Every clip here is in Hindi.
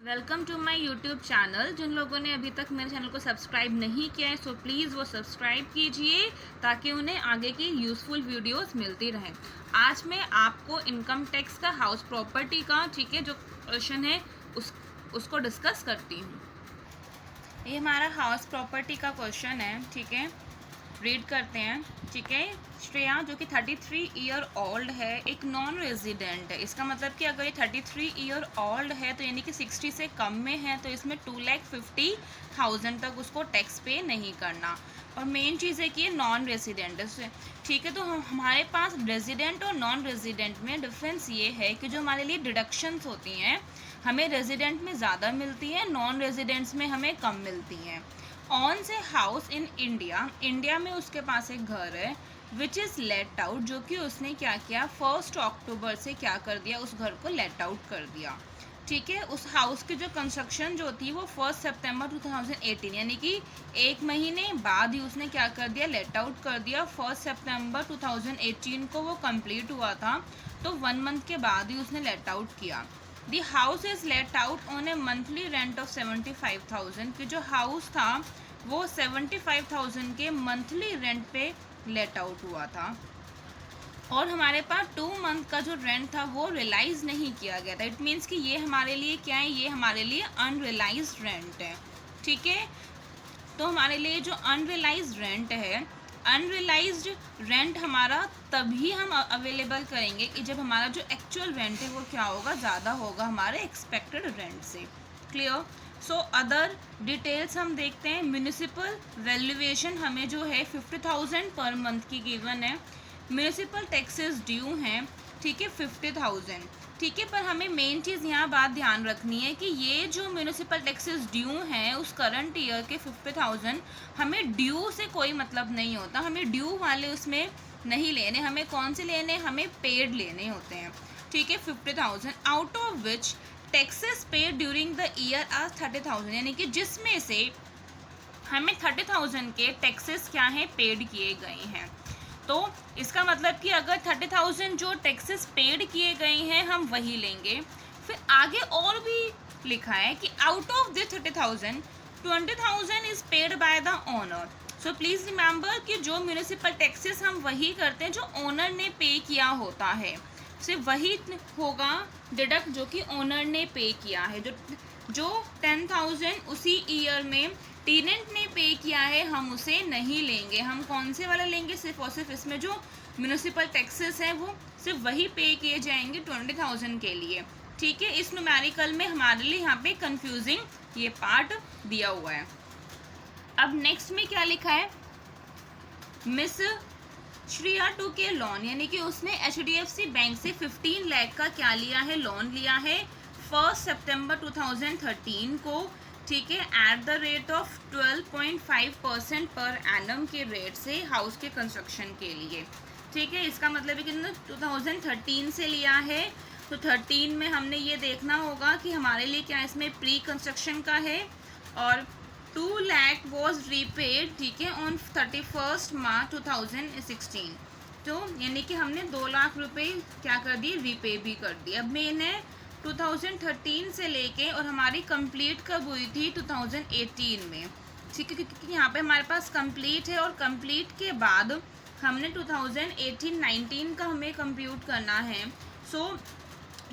Welcome to my YouTube channel. जिन लोगों ने अभी तक मेरे चैनल को सब्सक्राइब नहीं किया है सो प्लीज़ वो सब्सक्राइब कीजिए ताकि उन्हें आगे की यूज़फुल वीडियोस मिलती रहें। आज मैं आपको इनकम टैक्स का हाउस प्रॉपर्टी का जो क्वेश्चन है उसको डिस्कस करती हूँ। ये हमारा हाउस प्रॉपर्टी का क्वेश्चन है, ठीक है, रीड करते हैं। ठीक है, श्रेया जो कि 33 ईयर ओल्ड है, एक नॉन रेजिडेंट है। इसका मतलब कि अगर ये 33 ईयर ओल्ड है तो यानी कि 60 से कम में है तो इसमें 2,50,000 तक उसको टैक्स पे नहीं करना। और मेन चीज़ है कि ये नॉन रेजिडेंट है। ठीक है, तो हमारे पास रेजिडेंट और नॉन रेजिडेंट में डिफरेंस ये है कि जो हमारे लिए डिडक्शंस होती हैं हमें रेजिडेंट में ज़्यादा मिलती हैं, नॉन रेजिडेंट्स में हमें कम मिलती हैं। ऑन से हाउस इन इंडिया में उसके पास एक घर है विच इज़ लेट आउट, जो कि उसने क्या किया 1 अक्टूबर से क्या कर दिया, उस घर को लेट आउट कर दिया। ठीक है, उस हाउस की जो कंस्ट्रक्शन जो थी वो 1 सितंबर 2018 यानी कि एक महीने बाद ही उसने क्या कर दिया, लेट आउट कर दिया। 1 सितंबर 2018 को वो कंप्लीट हुआ था, तो 1 मंथ के बाद ही उसने लेट आउट किया। The house is let out on A monthly rent of 75,000, कि जो हाउस था वो 75,000 के मंथली रेंट पे लेट आउट हुआ था। और हमारे पास 2 मंथ का जो रेंट था वो रियलाइज नहीं किया गया था। इट मीन्स कि ये हमारे लिए क्या है, ये हमारे लिए अनरियलाइज रेंट है। ठीक है, तो हमारे लिए जो अनरियलाइज रेंट है, अनरियलाइज्ड रेंट हमारा तभी हम अवेलेबल करेंगे कि जब हमारा जो एक्चुअल रेंट है वो क्या होगा, ज़्यादा होगा हमारे एक्सपेक्टेड रेंट से। क्लियर। सो अदर डिटेल्स हम देखते हैं। म्यूनिसिपल वैल्यूएशन हमें जो है 50,000 पर मंथ की गिवन है। म्यूनिसिपल टैक्सेस ड्यू हैं, ठीक है, 50,000। ठीक है, पर हमें मेन चीज़ यहाँ बात ध्यान रखनी है कि ये जो म्यूनिसिपल टैक्सेस ड्यू हैं उस करंट ईयर के 50,000, हमें ड्यू से कोई मतलब नहीं होता। हमें ड्यू वाले उसमें नहीं लेने, हमें कौन से लेने, हमें पेड लेने होते हैं। ठीक है, 50,000 out of which taxes paid during the year are 30,000, यानी कि जिसमें से हमें 30,000 के टैक्सेस क्या हैं, पेड किए गए हैं। तो इसका मतलब कि अगर 30,000 जो टैक्सेस पेड किए गए हैं हम वही लेंगे। फिर आगे और भी लिखा है कि out of this 30,000 20,000 is paid by the owner. So please remember कि जो म्यूनिसिपल टैक्सेस हम वही करते हैं जो ओनर ने पे किया होता है, सिर्फ वही होगा डिडक्ट जो कि ओनर ने पे किया है। जो 10,000 उसी ईयर में टेनेंट ने पे किया है हम उसे नहीं लेंगे। हम कौन से वाला लेंगे, सिर्फ और सिर्फ इसमें जो म्यूनिसिपल टैक्सेस हैं वो सिर्फ वही पे किए जाएंगे 20,000 के लिए। ठीक है, इस न्यूमेरिकल में हमारे लिए यहाँ पे कंफ्यूजिंग ये पार्ट दिया हुआ है। अब नेक्स्ट में क्या लिखा है, मिस श्रेया टू के लोन, यानी कि उसने HDFC बैंक से 15 लाख का क्या लिया है, लोन लिया है 1 सितंबर 2013 को। ठीक है, at the rate of 12.5% per annum के रेट से हाउस के कंस्ट्रक्शन के लिए। ठीक है, इसका मतलब है कि 2013 से लिया है, तो 13 में हमने ये देखना होगा कि हमारे लिए क्या इसमें प्री कंस्ट्रक्शन का है। और 2 लाख वॉज रीपेड, ठीक है, ऑन 31 मार्च 2016। तो यानी कि हमने 2 लाख रुपए क्या कर दिए, रीपे भी कर दिए। अब मेन है 2013 से लेके, और हमारी कंप्लीट कब हुई थी, 2018 में। ठीक है, क्योंकि यहाँ पे हमारे पास कंप्लीट है और कंप्लीट के बाद हमने 2018-19 का हमें कंप्यूट करना है। सो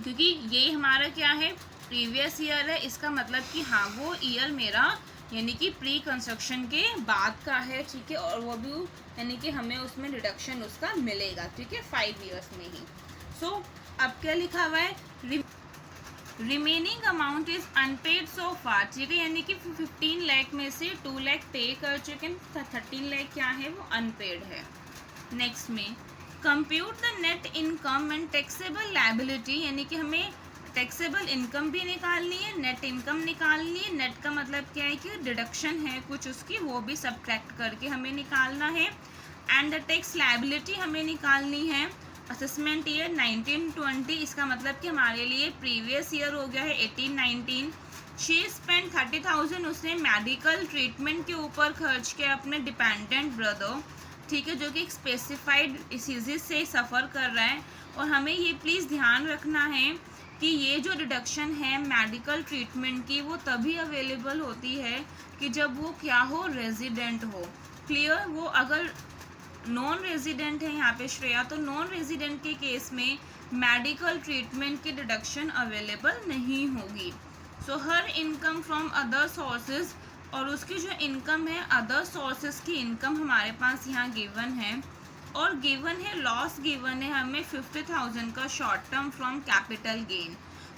क्योंकि ये हमारा क्या है, प्रीवियस ईयर है, इसका मतलब कि हाँ वो ईयर मेरा यानी कि प्री कंस्ट्रक्शन के बाद का है। ठीक है, और वो भी यानी कि हमें उसमें रिडक्शन उसका मिलेगा। ठीक है, 5 ईयर्स में ही। सो अब क्या लिखा हुआ है, रिमेनिंग अमाउंट इज अनपेड सो फार। ठीक है, यानी कि 15 लाख में से 2 लाख पे कर चुके हैं, 13 लाख क्या है वो अनपेड है। नेक्स्ट में compute the net income and taxable liability, यानी कि हमें टैक्सेबल इनकम भी निकालनी है, नेट इनकम निकालनी है। नेट का मतलब क्या है कि डिडक्शन है कुछ उसकी, वो भी सब्ट्रैक्ट करके हमें निकालना है। एंड द टैक्स लायबिलिटी हमें निकालनी है। असेसमेंट ईयर 19-20, इसका मतलब कि हमारे लिए प्रीवियस ईयर हो गया है 18-19। शी स्पेंड 30,000 उसने मेडिकल ट्रीटमेंट के ऊपर खर्च किया अपने डिपेंडेंट ब्रदर। ठीक है, जो कि एक स्पेसिफाइड डिसीजेस से सफ़र कर रहा है। और हमें ये प्लीज़ ध्यान रखना है कि ये जो डिडक्शन है मेडिकल ट्रीटमेंट की वो तभी अवेलेबल होती है कि जब वो क्या हो, रेजिडेंट हो। क्लियर? वो अगर नॉन रेजिडेंट है यहाँ पे श्रेया, तो नॉन रेजिडेंट के केस में मेडिकल ट्रीटमेंट की डिडक्शन अवेलेबल नहीं होगी। सो हर इनकम फ्रॉम अदर सोर्सेज, और उसकी जो इनकम है अदर सोर्सेज की इनकम हमारे पास यहाँ गिवन है, और गिवन है लॉस गिवन है हमें 50,000 का short term from capital gain.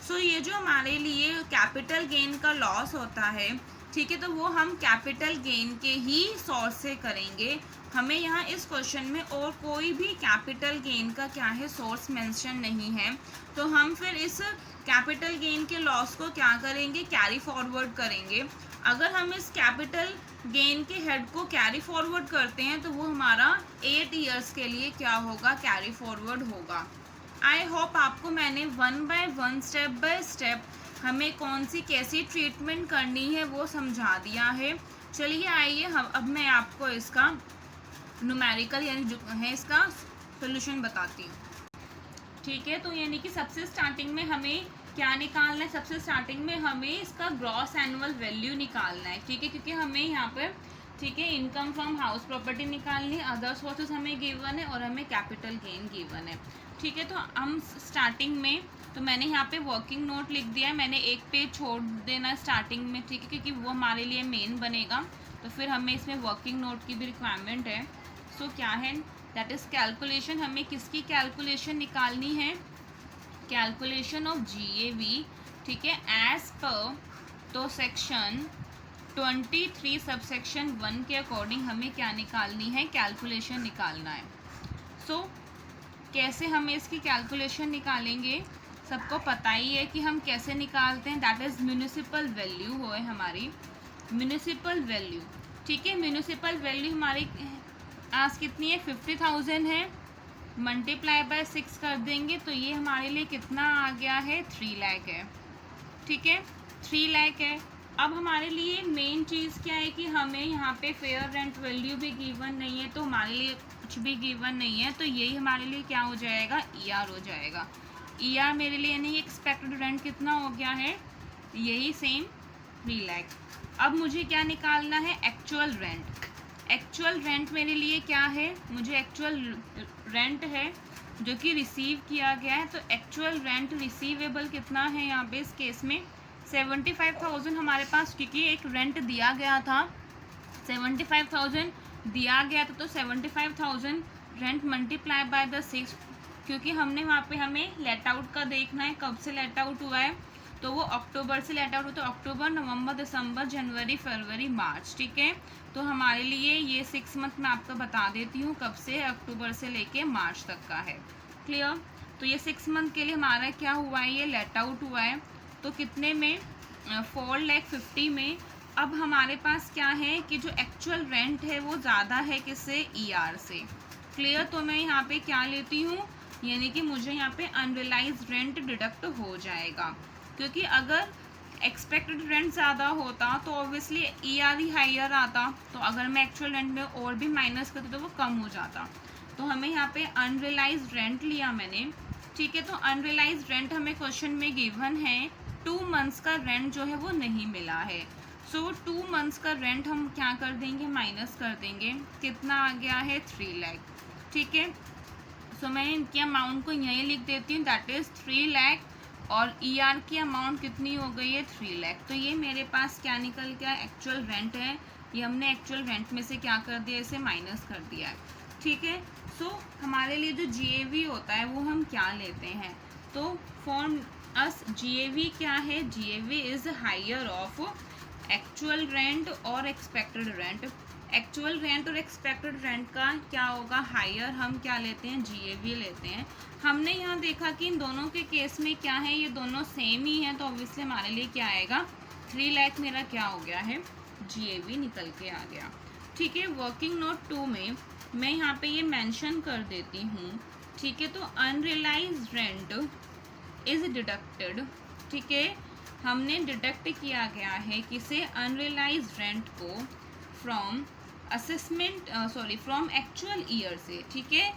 So ये जो हमारे लिए कैपिटल गेन का लॉस होता है, ठीक है, तो वो हम कैपिटल गेन के ही सोर्स से करेंगे। हमें यहाँ इस क्वेश्चन में और कोई भी कैपिटल गेन का क्या है, सोर्स मेंशन नहीं है। तो हम फिर इस कैपिटल गेन के लॉस को क्या करेंगे, कैरी फॉरवर्ड करेंगे। अगर हम इस कैपिटल गेन के हेड को कैरी फॉरवर्ड करते हैं तो वो हमारा 8 ईयर्स के लिए क्या होगा, कैरी फॉरवर्ड होगा। आई होप आपको मैंने 1 बाय 1 स्टेप बाय स्टेप हमें कौन सी कैसी ट्रीटमेंट करनी है वो समझा दिया है। चलिए आइए अब मैं आपको इसका न्यूमेरिकल यानी जो है इसका सोल्यूशन बताती हूँ। ठीक है, तो यानी कि सबसे स्टार्टिंग में हमें क्या निकालना है, सबसे स्टार्टिंग में हमें इसका ग्रॉस एनुअल वैल्यू निकालना है। ठीक है, क्योंकि हमें यहाँ पर, ठीक है, इनकम फ्रॉम हाउस प्रॉपर्टी निकालनी है, अदर सोर्सेज हमें गिवन है और हमें कैपिटल गेन गिवन है। ठीक है, तो हम स्टार्टिंग में, तो मैंने यहाँ पे वर्किंग नोट लिख दिया है, मैंने एक पेज छोड़ देना स्टार्टिंग में, ठीक है, क्योंकि वो हमारे लिए मेन बनेगा, तो फिर हमें इसमें वर्किंग नोट की भी रिक्वायरमेंट है। सो क्या है, दैट इज़ कैलकुलेशन। हमें किसकी कैलकुलेशन निकालनी है, कैलकुलेशन ऑफ GAV। ठीक है, एज पर तो सेक्शन 23 सबसेक्शन 1 के अकॉर्डिंग हमें क्या निकालनी है, कैलकुलेशन निकालना है। सो कैसे हमें इसकी कैलकुलेशन निकालेंगे, सबको पता ही है कि हम कैसे निकालते हैं, दैट इज़ म्यूनिसिपल वैल्यू हो हमारी, म्यूनिसिपल वैल्यू। ठीक है, म्यूनिसिपल वैल्यू हमारी आज कितनी है, 50,000 है, मल्टीप्लाई बाय 6 कर देंगे तो ये हमारे लिए कितना आ गया है, 3 लाख है। ठीक है, 3 लाख है। अब हमारे लिए मेन चीज़ क्या है कि हमें यहाँ पे फेयर रेंट वैल्यू भी गिवन नहीं है, तो हमारे लिए कुछ भी गिवन नहीं है, तो यही हमारे लिए क्या हो जाएगा, ER हो जाएगा। ER मेरे लिए यानी एक्सपेक्टेड रेंट कितना हो गया है, यही सेम 3 लाख। अब मुझे क्या निकालना है, एक्चुअल रेंट। एक्चुअल रेंट मेरे लिए क्या है, मुझे एक्चुअल रेंट है जो कि रिसीव किया गया है, तो एक्चुअल रेंट रिसीवेबल कितना है यहाँ पे इस केस में 75,000 हमारे पास, क्योंकि एक रेंट दिया गया था, 75,000 दिया गया था, तो 75,000 रेंट मल्टीप्लाई बाय द 6, क्योंकि हमने वहाँ पे हमें लेट आउट का देखना है, कब से लेट आउट हुआ है, तो वो अक्टूबर से लेट आउट होता है, अक्टूबर, नवंबर, दिसंबर, जनवरी, फरवरी, मार्च। ठीक है, तो हमारे लिए ये 6 मंथ मैं आपको बता देती हूँ कब से, अक्टूबर से लेके मार्च तक का है। क्लियर? तो ये 6 मंथ के लिए हमारा क्या हुआ है, ये लेट आउट हुआ है, तो कितने में, 4,50,000 में। अब हमारे पास क्या है कि जो एक्चुअल रेंट है वो ज़्यादा है किससे, ER से। क्लियर? तो मैं यहाँ पे क्या लेती हूँ, यानी कि मुझे यहाँ पे अनरियलाइज रेंट डिडक्ट हो जाएगा, क्योंकि अगर एक्सपेक्टेड रेंट ज़्यादा होता तो ऑब्वियसली ER ही हायर आता, तो अगर मैं एक्चुअल रेंट में और भी माइनस करती तो वो कम हो जाता। तो हमें यहाँ पे अनरियलाइज रेंट लिया मैंने। ठीक है, तो अनरियलाइज रेंट हमें क्वेश्चन में गिवन है, 2 मंथ्स का रेंट जो है वो नहीं मिला है। सो 2 मंथ्स का रेंट हम क्या कर देंगे, माइनस कर देंगे, कितना आ गया है, 3 लाख। ठीक है, सो मैं इनकी अमाउंट को यहीं लिख देती हूँ, दैट इज़ 3 लाख, और ER की अमाउंट कितनी हो गई है, 3 लाख। तो ये मेरे पास क्या निकल गया, एक्चुअल रेंट है, ये हमने एक्चुअल रेंट में से क्या कर दिया, इसे माइनस कर दिया है। ठीक है, सो हमारे लिए जो GAV होता है वो हम क्या लेते हैं, तो फॉर अस GAV क्या है, GAV is higher of actual rent और एक्सपेक्टेड रेंट। एक्चुअल रेंट और एक्सपेक्टेड रेंट का क्या होगा, हायर, हम क्या लेते हैं, GAV लेते हैं। हमने यहाँ देखा कि इन दोनों के केस में क्या है, ये दोनों सेम ही हैं, तो ऑब्वियसली हमारे लिए क्या आएगा, 3 लाख मेरा क्या हो गया है, GAV निकल के आ गया। ठीक है, वर्किंग नोट 2 में मैं यहाँ पे ये मेंशन कर देती हूँ। ठीक है, तो अनरियलाइज रेंट इज़ डिडक्टेड। ठीक है, हमने डिडक्ट किया गया है किसे, अनरियलाइज रेंट को from assessment, from actual year से। ठीक है,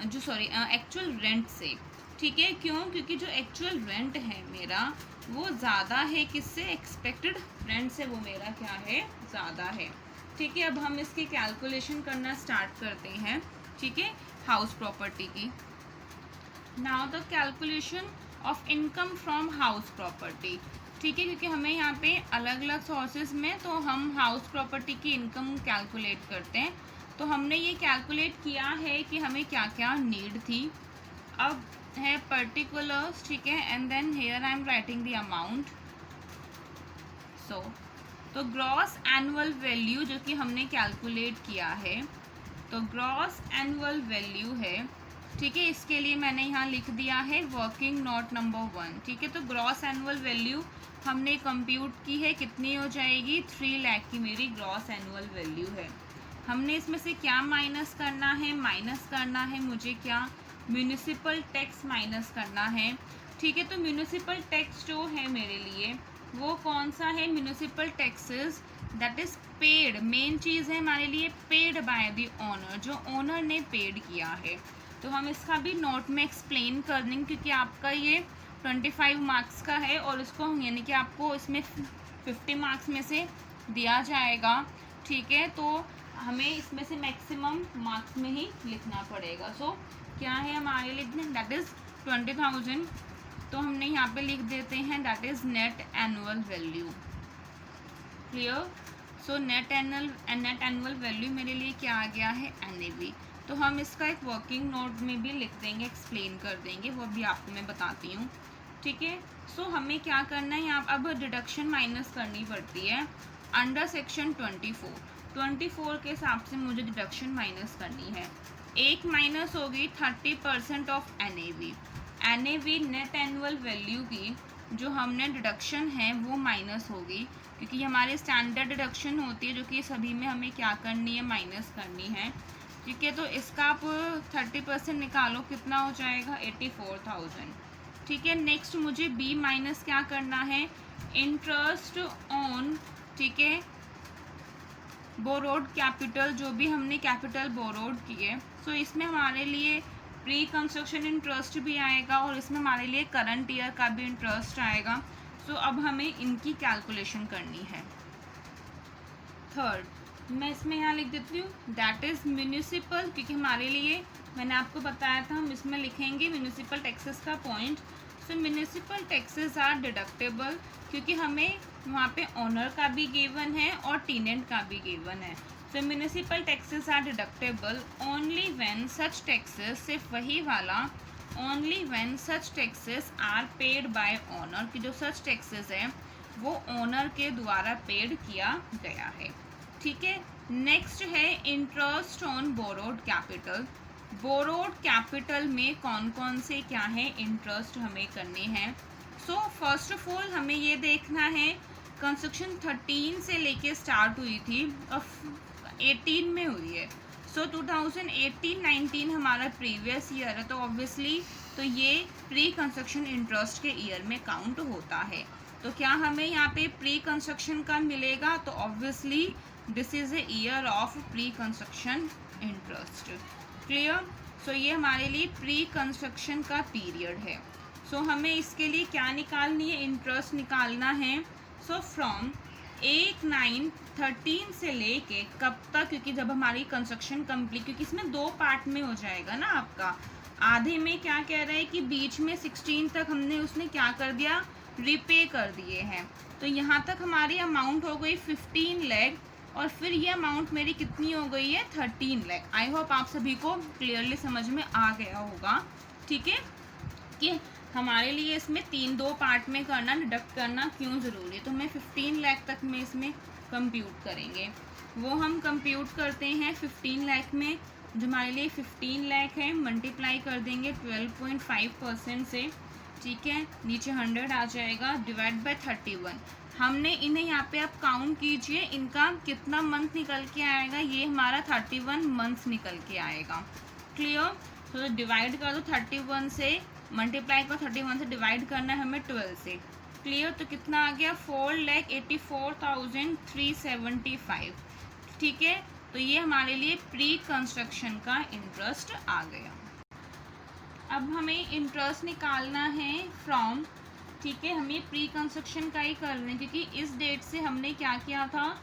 जो एक्चुअल रेंट से। ठीक है, क्यों? क्योंकि जो एक्चुअल रेंट है मेरा वो ज़्यादा है किससे, एक्सपेक्टेड रेंट से वो मेरा क्या है, ज़्यादा है। ठीक है, अब हम इसकी कैलकुलेशन करना स्टार्ट करते हैं। ठीक है, हाउस प्रॉपर्टी की। Now the calculation of income from house property. ठीक है, क्योंकि हमें यहाँ पे अलग अलग सोर्सेज में तो हम हाउस प्रॉपर्टी की इनकम कैलकुलेट करते हैं। तो हमने ये कैलकुलेट किया है कि हमें क्या क्या नीड थी। अब है पर्टिकुलर्स, ठीक है, and then here I am writing the amount. So तो ग्रॉस एनुअल वैल्यू जो कि हमने कैलकुलेट किया है, तो ग्रॉस एनुअल वैल्यू है, ठीक है, इसके लिए मैंने यहाँ लिख दिया है वर्किंग नोट नंबर 1। ठीक है, तो ग्रॉस एनुअल वैल्यू हमने कंप्यूट की है, कितनी हो जाएगी, 3 लाख की मेरी ग्रॉस एनुअल वैल्यू है। हमने इसमें से क्या माइनस करना है, माइनस करना है मुझे क्या, म्यूनिसिपल टैक्स माइनस करना है। ठीक है, तो म्यूनिसिपल टैक्स जो है मेरे लिए वो कौन सा है, municipal taxes that is paid, main चीज़ है हमारे लिए, पेड बाय द ओनर, जो ओनर ने पेड किया है। तो हम इसका भी नोट में एक्सप्लेन कर देंगे, क्योंकि आपका ये 25 मार्क्स का है और इसको यानी कि आपको इसमें 50 मार्क्स में से दिया जाएगा। ठीक है, तो हमें इसमें से मैक्सिमम मार्क्स में ही लिखना पड़ेगा। सो क्या है हमारे लिए, दैट इज़ 20,000। तो हमने यहाँ पे लिख देते हैं that is net annual value. Clear? So net annual value मेरे लिए क्या आ गया है, NAV। तो हम इसका एक वर्किंग नोट में भी लिख देंगे, एक्सप्लेन कर देंगे, वो भी आपको मैं बताती हूँ। ठीक है, सो हमें क्या करना है यहाँ, अब डिडक्शन माइनस करनी पड़ती है अंडर सेक्शन 24 के हिसाब से मुझे डिडक्शन माइनस करनी है। एक माइनस होगी 30% of NAV net annual value की जो हमने डिडक्शन है वो माइनस होगी, क्योंकि हमारे स्टैंडर्ड डिडक्शन होती है जो कि सभी में हमें क्या करनी है, माइनस करनी है। ठीक है, तो इसका आप 30% निकालो, कितना हो जाएगा, 84,000। ठीक है, नेक्स्ट मुझे B माइनस क्या करना है, इंटरेस्ट ऑन, ठीक है, बोरोड कैपिटल, जो भी हमने कैपिटल बोरोड किए। सो इसमें हमारे लिए प्री कंस्ट्रक्शन इंटरेस्ट भी आएगा और इसमें हमारे लिए करंट ईयर का भी इंटरेस्ट आएगा। सो अब हमें इनकी कैलकुलेशन करनी है। थर्ड मैं इसमें यहाँ लिख देती हूँ दैट इज़ म्यूनिसिपल, क्योंकि हमारे लिए मैंने आपको बताया था हम इसमें लिखेंगे म्यूनिसिपल टैक्सेस का point. So municipal taxes are deductible, क्योंकि हमें वहाँ पे ओनर का भी गिवन है और टेनेंट का भी गिवन है। So municipal taxes are deductible only when such taxes, सिर्फ वही वाला, only when such taxes are paid by owner, कि जो सच टैक्सेस है वो ओनर के द्वारा पेड किया गया है। ठीक है, नेक्स्ट है interest on borrowed capital. Borrowed capital में कौन कौन से क्या है इंटरेस्ट हमें करने हैं। सो फर्स्ट ऑफ ऑल हमें ये देखना है कंस्ट्रक्शन 13 से लेके स्टार्ट हुई थी और 18 में हुई है। सो 2018-19 हमारा प्रीवियस ईयर है, तो ऑब्वियसली तो ये प्री कंस्ट्रक्शन इंटरेस्ट के ईयर में काउंट होता है। तो क्या हमें यहाँ पे प्री कंस्ट्रक्शन का मिलेगा, तो obviously this is a year of pre construction interest. Clear? So ये हमारे लिए प्री कंस्ट्रक्शन का पीरियड है। सो हमें इसके लिए क्या निकालनी है, इंटरेस्ट निकालना है। सो फ्रॉम 8-9-13 से लेके कब तक, क्योंकि जब हमारी कंस्ट्रक्शन कंप्लीट, क्योंकि इसमें 2 पार्ट में हो जाएगा ना आपका, आधे में क्या कह रहा है कि बीच में 16 तक हमने उसने क्या कर दिया, रिपे कर दिए हैं। तो यहाँ तक हमारी अमाउंट हो गई 15 लाख और फिर ये अमाउंट मेरी कितनी हो गई है, 13 लाख। आई होप आप सभी को क्लियरली समझ में आ गया होगा। ठीक है, कि हमारे लिए इसमें 2 पार्ट में करना, डिडक्ट करना क्यों ज़रूरी है। तो हमें 15 लाख तक में इसमें कंप्यूट करेंगे। वो हम कंप्यूट करते हैं 15 लाख में, जो हमारे लिए 15 लाख है, मल्टीप्लाई कर देंगे 12.5% से। ठीक है, नीचे 100 आ जाएगा, डिवाइड बाय 31। हमने इन्हें यहाँ पे आप काउंट कीजिए, इनका कितना मंथ निकल के आएगा, ये हमारा 31 मंथ्स निकल के आएगा। क्लियर? तो डिवाइड कर दो 31 से, मल्टीप्लाई करो 31 से, डिवाइड करना है हमें 12 से। क्लियर? तो कितना आ गया, 4,84,375। ठीक है, तो ये हमारे लिए प्री कंस्ट्रक्शन का इंटरेस्ट आ गया। अब हमें इंटरेस्ट निकालना है फ्रॉम, ठीक है, हमें प्री कंस्ट्रक्शन का ही करना है क्योंकि इस डेट से हमने क्या किया था,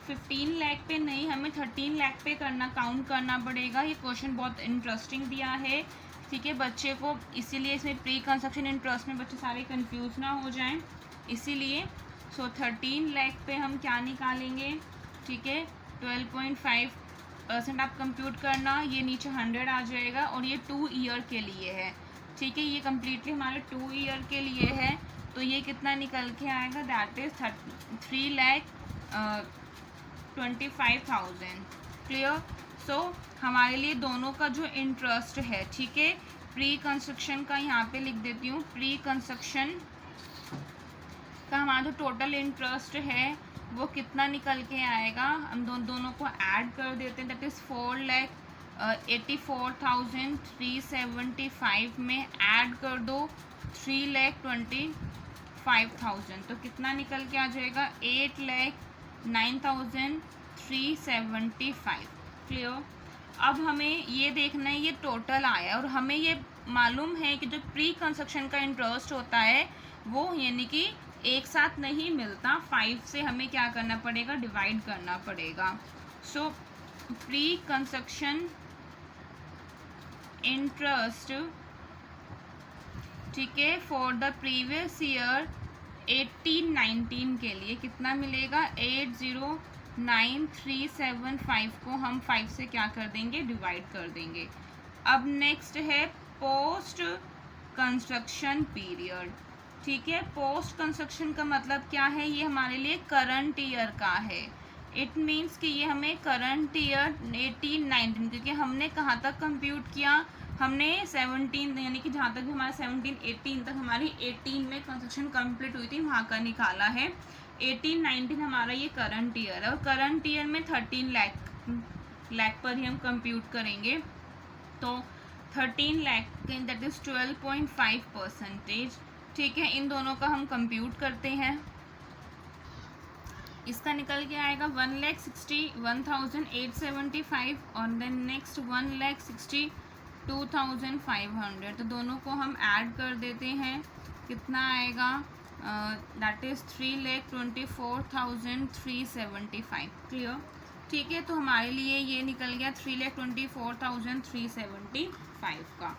15 लाख पे नहीं, हमें 13 लाख पे करना, काउंट करना पड़ेगा। ये क्वेश्चन बहुत इंटरेस्टिंग दिया है, ठीक है, बच्चे को, इसीलिए इसमें प्री कंस्ट्रक्शन इंटरेस्ट में बच्चे सारे कंफ्यूज ना हो जाएं, इसीलिए 13 लाख पे हम क्या निकालेंगे, ठीक है, 12.5% आप कंप्यूट करना, ये नीचे 100 आ जाएगा और ये 2 ईयर के लिए है, ठीक है, ये कम्प्लीटली हमारे 2 ईयर के लिए है। तो ये कितना निकल के आएगा, दैट इज़ 3,25,000। क्लियर। सो हमारे लिए दोनों का जो इंटरेस्ट है, ठीक है, प्री कंस्ट्रक्शन का यहाँ पे लिख देती हूँ, प्री कंस्ट्रक्शन का हमारा जो टोटल इंटरेस्ट है वो कितना निकल के आएगा, हम दोनों को ऐड कर देते हैं, दैट इज़ 4,84,375 में ऐड कर दो 3,25,000, तो कितना निकल के आ जाएगा, 8,09,375। क्लियर। अब हमें ये देखना है, ये टोटल आया और हमें ये मालूम है कि जो प्री कंस्ट्रक्शन का इंटरेस्ट होता है वो यानी कि एक साथ नहीं मिलता, 5 से हमें क्या करना पड़ेगा, डिवाइड करना पड़ेगा। सो प्री कंस्ट्रक्शन इंटरेस्ट, ठीक है, फॉर द प्रीवियस ईयर 18-19 के लिए कितना मिलेगा, 809,375 को हम 5 से क्या कर देंगे, डिवाइड कर देंगे। अब नेक्स्ट है पोस्ट कंस्ट्रक्शन पीरियड, ठीक है, पोस्ट कंस्ट्रक्शन का मतलब क्या है, ये हमारे लिए करंट ईयर का है। इट मीन्स कि ये हमें करंट ईयर 18-19, क्योंकि हमने कहाँ तक कंप्यूट किया, हमने 17 यानी कि जहाँ तक भी हमारा 17-18 तक हमारी 18 में कंस्ट्रक्शन कंप्लीट हुई थी वहाँ का निकाला है। 18-19 हमारा ये करंट ईयर है और करंट ईयर में 13 लाख पर ही हम कंप्यूट करेंगे। तो 13 लाख दैट इज़ 12.5%, ठीक है, इन दोनों का हम कंप्यूट करते हैं। इसका निकल के आएगा 1,61,875 और देन नेक्स्ट 1,62,500, तो दोनों को हम ऐड कर देते हैं, कितना आएगा, दैट इज़ 3,24,375। क्लियर। ठीक है, तो हमारे लिए ये निकल गया 3,24,375 का।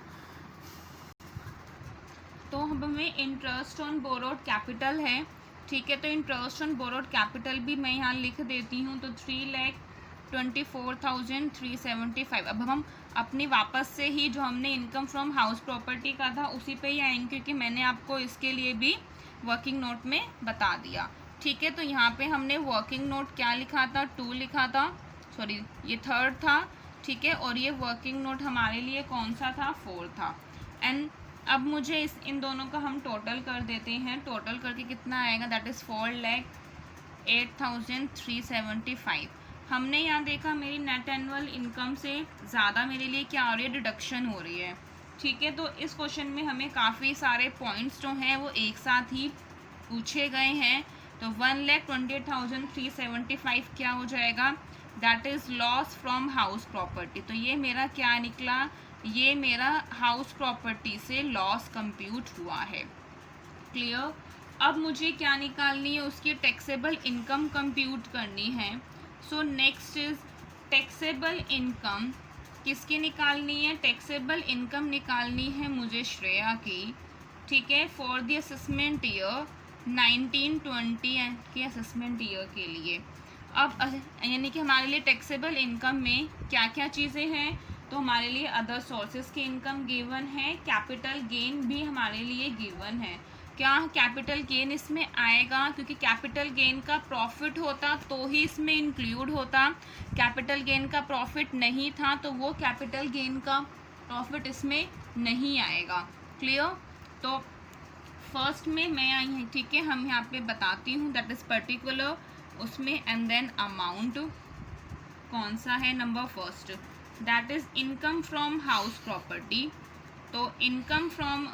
तो हमें इंटरेस्ट ऑन बोरोड कैपिटल है, ठीक है, तो इंटरेस्ट ऑन बोरोड कैपिटल भी मैं यहाँ लिख देती हूँ, तो 3,24,375। अब हम अपनी वापस से ही जो हमने इनकम फ्रॉम हाउस प्रॉपर्टी का था उसी पे ही आएंगे, क्योंकि मैंने आपको इसके लिए भी वर्किंग नोट में बता दिया, ठीक है। तो यहाँ पे हमने वर्किंग नोट क्या लिखा था, 2 लिखा था, सॉरी ये 3rd था, ठीक है, और ये वर्किंग नोट हमारे लिए कौन सा था, 4 था। एंड अब मुझे इन दोनों का हम टोटल कर देते हैं, टोटल करके कितना आएगा, दैट इज़ 4,08,375। हमने यहाँ देखा मेरी नेट एनुअल इनकम से ज़्यादा मेरे लिए क्या हो रही है, डिडक्शन हो रही है, ठीक है। तो इस क्वेश्चन में हमें काफ़ी सारे पॉइंट्स जो हैं वो एक साथ ही पूछे गए हैं, तो 1,28,375 क्या हो जाएगा, that is loss from house property. तो ये मेरा क्या निकला, ये मेरा हाउस प्रॉपर्टी से लॉस कंप्यूट हुआ है। क्लियर। अब मुझे क्या निकालनी है, उसकी टैक्सेबल इनकम कंप्यूट करनी है। So next is taxable income, किसकी निकालनी है, टैक्सेबल इनकम निकालनी है मुझे श्रेया की, ठीक है, फॉर द असेसमेंट ईयर 1920 के असेसमेंट ईयर के लिए। अब यानी कि हमारे लिए टैक्सेबल इनकम में क्या क्या चीज़ें हैं, तो हमारे लिए अदर सोर्सेज की इनकम गिवन है, कैपिटल गेन भी हमारे लिए गिवन है। क्या कैपिटल गेन इसमें आएगा, क्योंकि कैपिटल गेन का प्रॉफिट होता तो ही इसमें इंक्लूड होता, कैपिटल गेन का प्रॉफिट नहीं था तो वो कैपिटल गेन का प्रॉफिट इसमें नहीं आएगा। क्लियर। तो फर्स्ट में मैं आई हूँ, ठीक है, हम यहाँ पे बताती हूँ, दैट इज़ पर्टिकुलर उसमें, एंड देन अमाउंट कौन सा है, number first, that is income from house property. तो इनकम फ्रॉम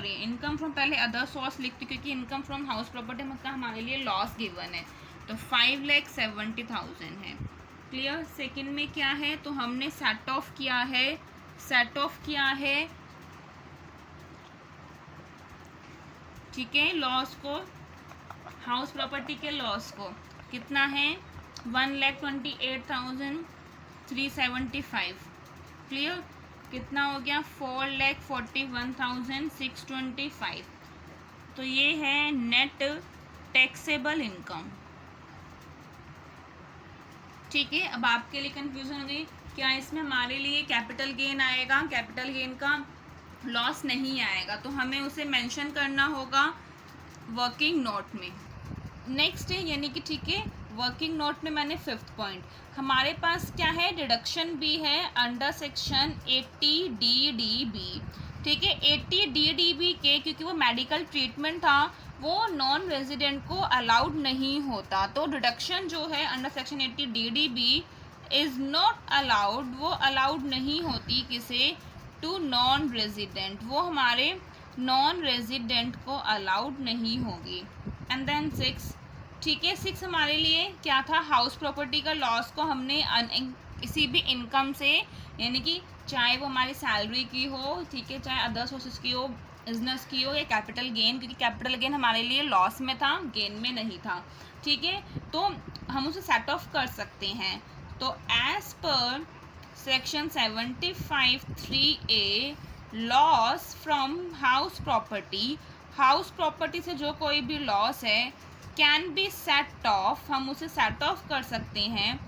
इनकम फ्रॉम पहले अदर सोर्स लिखती, क्योंकि इनकम फ्रॉम हाउस प्रॉपर्टी मतलब हमारे लिए लॉस गिवन है, तो 5,70,000 है। क्लियर। सेकंड में क्या है, तो हमने सेट ऑफ किया है ठीक है, लॉस को, हाउस प्रॉपर्टी के लॉस को कितना है 1,28,375। क्लियर, कितना हो गया 4,41,625। तो ये है नेट टैक्सेबल इनकम। ठीक है, अब आपके लिए कंफ्यूजन हो गई, क्या इसमें हमारे लिए कैपिटल गेन आएगा? कैपिटल गेन का लॉस नहीं आएगा, तो हमें उसे मेंशन करना होगा वर्किंग नोट में। नेक्स्ट है यानी कि ठीक है, वर्किंग नोट में मैंने 5th पॉइंट, हमारे पास क्या है, डिडक्शन भी है अंडर सेक्शन 80 DDB। ठीक है, 80 DDB के, क्योंकि वो मेडिकल ट्रीटमेंट था, वो नॉन रेजिडेंट को अलाउड नहीं होता, तो डिडक्शन जो है under section 80 DDB is not allowed, वो अलाउड नहीं होती किसे, टू नॉन रेजिडेंट, वो हमारे नॉन रेजिडेंट को अलाउड नहीं होगी। एंड देन 6, ठीक है, 6 हमारे लिए क्या था, हाउस प्रॉपर्टी का लॉस को हमने किसी भी इनकम से, यानी कि चाहे वो हमारी सैलरी की हो, ठीक है, चाहे अदर सोर्सेज की हो, बिजनेस की हो, या कैपिटल गेन, क्योंकि कैपिटल गेन हमारे लिए लॉस में था, गेन में नहीं था। ठीक है, तो हम उसे सेट ऑफ कर सकते हैं। तो as per section 75(3)(a) loss from house property, house property से जो कोई भी लॉस है कैन बी सेट ऑफ, हम उसे सेट ऑफ कर सकते हैं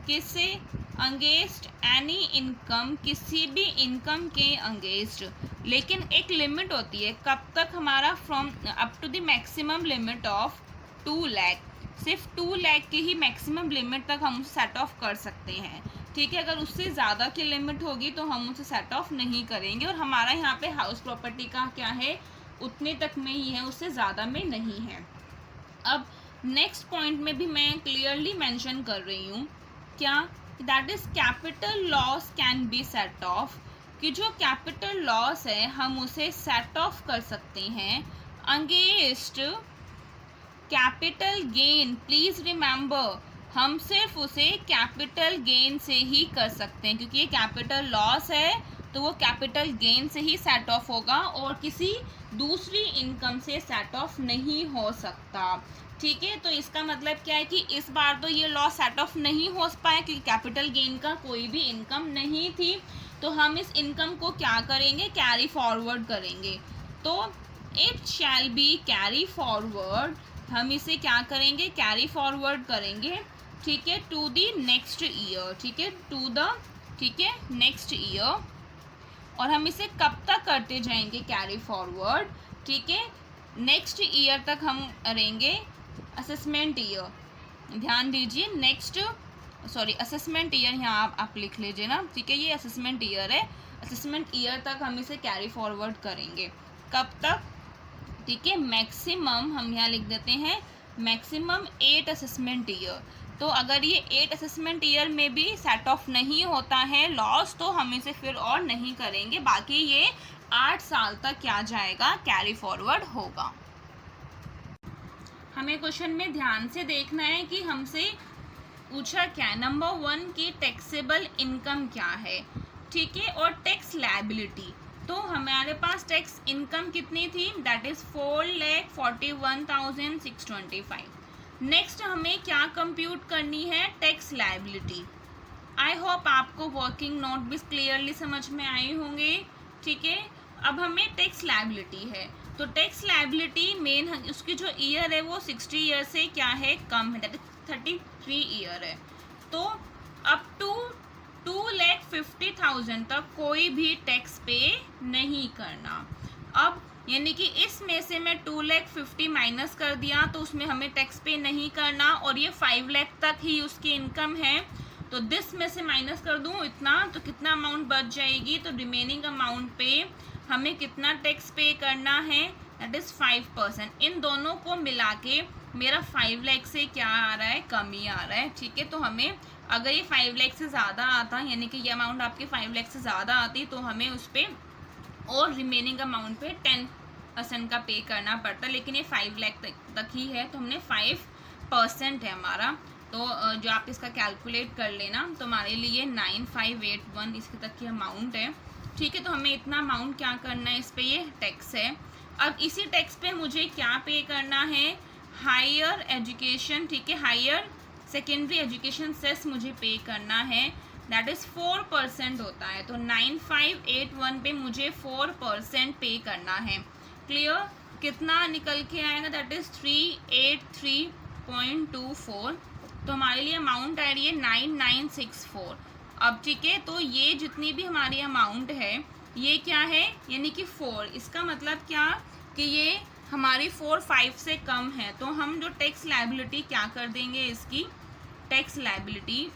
किससे, अगेंस्ट एनी इनकम, किसी भी इनकम के अगेंस्ट, लेकिन एक लिमिट होती है, कब तक हमारा, from up to the maximum limit of 2 lakh, सिर्फ 2 लाख की ही मैक्सिमम लिमिट तक हम उसे सेट ऑफ कर सकते हैं। ठीक है, अगर उससे ज़्यादा की लिमिट होगी तो हम उसे सेट ऑफ नहीं करेंगे, और हमारा यहाँ पे हाउस प्रॉपर्टी का क्या है, उतने तक में ही है, उससे ज़्यादा में नहीं है। अब नेक्स्ट पॉइंट में भी मैं क्लियरली मेंशन कर रही हूँ, क्या, that is capital loss can be set of, कि जो कैपिटल लॉस है हम उसे सेट ऑफ कर सकते हैं against capital gain. Please remember, हम सिर्फ उसे कैपिटल गेन से ही कर सकते हैं, क्योंकि ये कैपिटल लॉस है तो वो कैपिटल गेन से ही सेट ऑफ होगा और किसी दूसरी इनकम से सेट ऑफ नहीं हो सकता। ठीक है, तो इसका मतलब क्या है कि इस बार तो ये लॉस सेट ऑफ नहीं हो पाया क्योंकि कैपिटल गेन का कोई भी इनकम नहीं थी, तो हम इस इनकम को क्या करेंगे, कैरी फॉरवर्ड करेंगे। तो it shall be carry forward, हम इसे क्या करेंगे, कैरी फॉरवर्ड करेंगे। ठीक है, टू द नेक्स्ट ईयर, ठीक है, टू द, ठीक है, नेक्स्ट ईयर, और हम इसे कब तक करते जाएंगे, कैरी फॉरवर्ड। ठीक है, नेक्स्ट ईयर तक हम करेंगे, असेसमेंट ईयर, ध्यान दीजिए, नेक्स्ट, सॉरी, असेसमेंट ईयर यहाँ आप लिख लीजिए ना। ठीक है, ये असेसमेंट ईयर है, असेसमेंट ईयर तक हम इसे कैरी फॉरवर्ड करेंगे, कब तक, ठीक है, मैक्सिमम, हम यहाँ लिख देते हैं मैक्सिमम 8 असेसमेंट ईयर। तो अगर ये 8 असेसमेंट ईयर में भी सेट ऑफ नहीं होता है लॉस, तो हम इसे फिर और नहीं करेंगे, बाकी ये 8 साल तक क्या जाएगा, कैरी फॉरवर्ड होगा। हमें क्वेश्चन में ध्यान से देखना है कि हमसे पूछा क्या है, नंबर 1 की टैक्सेबल इनकम क्या है, ठीक है, और टैक्स लायबिलिटी। तो हमारे पास टैक्स इनकम कितनी थी, दैट इज़ 4,41,625। नेक्स्ट हमें क्या कंप्यूट करनी है, टैक्स लायबिलिटी। आई होप आपको वर्किंग नोट भी क्लियरली समझ में आए होंगे। ठीक है, अब हमें टैक्स लायबिलिटी है, तो टैक्स लायबिलिटी मेन उसकी जो ईयर है वो 60 ईयर से क्या है, कम है, दैट इज 33 ईयर है। तो अप टू 2,50,000 तक कोई भी टैक्स पे नहीं करना। अब यानी कि इसमें से मैं 2,50,000 माइनस कर दिया तो उसमें हमें टैक्स पे नहीं करना, और ये 5 लाख तक ही उसकी इनकम है, तो दिस में से माइनस कर दूँ इतना, तो कितना अमाउंट बच जाएगी, तो रिमेनिंग अमाउंट पे हमें कितना टैक्स पे करना है, दैट इज़ 5%। इन दोनों को मिला के मेरा 5 लाख से क्या आ रहा है, कमी आ रहा है। ठीक है, तो हमें अगर ये 5 लाख से ज़्यादा आता, यानी कि ये अमाउंट आपके 5 लाख से ज़्यादा आती, तो हमें उस पर और रिमेनिंग अमाउंट पे 10% का पे करना पड़ता, लेकिन ये 5 लाख तक ही है, तो हमने 5% है हमारा। तो जो आप इसका कैलकुलेट कर लेना, तो हमारे लिए 9,581 इसके तक की अमाउंट है। ठीक है, तो हमें इतना अमाउंट क्या करना है, इस पर ये टैक्स है। अब इसी टैक्स पे मुझे क्या पे करना है, हायर एजुकेशन, ठीक है, हायर सेकेंडरी एजुकेशन सेस मुझे पे करना है, दैट इज़ 4% होता है। तो 9581 पे मुझे 4% पे करना है। क्लियर? कितना निकल के आएगा, दैट इज़ 383.24। तो हमारे लिए अमाउंट आ रही है 9964। अब ठीक है, तो ये जितनी भी हमारी अमाउंट है ये क्या है, यानी कि 4, इसका मतलब क्या कि ये हमारी 4-5 से कम है। तो हम जो टैक्स लायबिलिटी क्या कर देंगे, इसकी टैक्स लायबिलिटी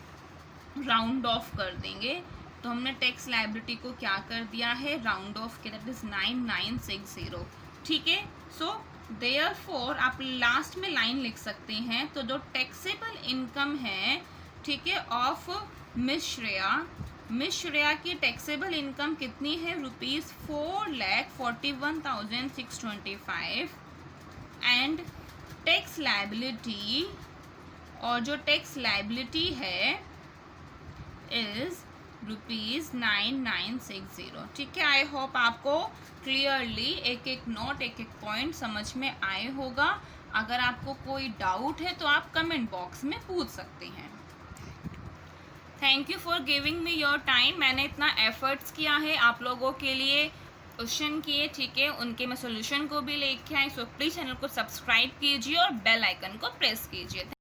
राउंड ऑफ कर देंगे। तो हमने टैक्स लायबिलिटी को क्या कर दिया है, राउंड ऑफ किया, दैट इज 9960। ठीक है, सो देयरफॉर आप लास्ट में लाइन लिख सकते हैं। तो जो टैक्सेबल इनकम है, ठीक है, ऑफ मिस श्रेया की टैक्सेबल इनकम कितनी है, ₹4,41,625। एंड टैक्स लायबिलिटी, और जो टैक्स लायबिलिटी है इज ₹9960। ठीक है, आई होप आपको क्लियरली एक एक नोट, एक एक पॉइंट समझ में आए होगा। अगर आपको कोई डाउट है तो आप कमेंट बॉक्स में पूछ सकते हैं। Thank you for giving me your time. मैंने इतना एफर्ट्स किया है आप लोगों के लिए, क्वेश्चन किए, ठीक है, उनके मैं सोल्यूशन को भी लेके आई। सो प्लीज़ चैनल को सब्सक्राइब कीजिए और बेल आइकन को प्रेस कीजिए।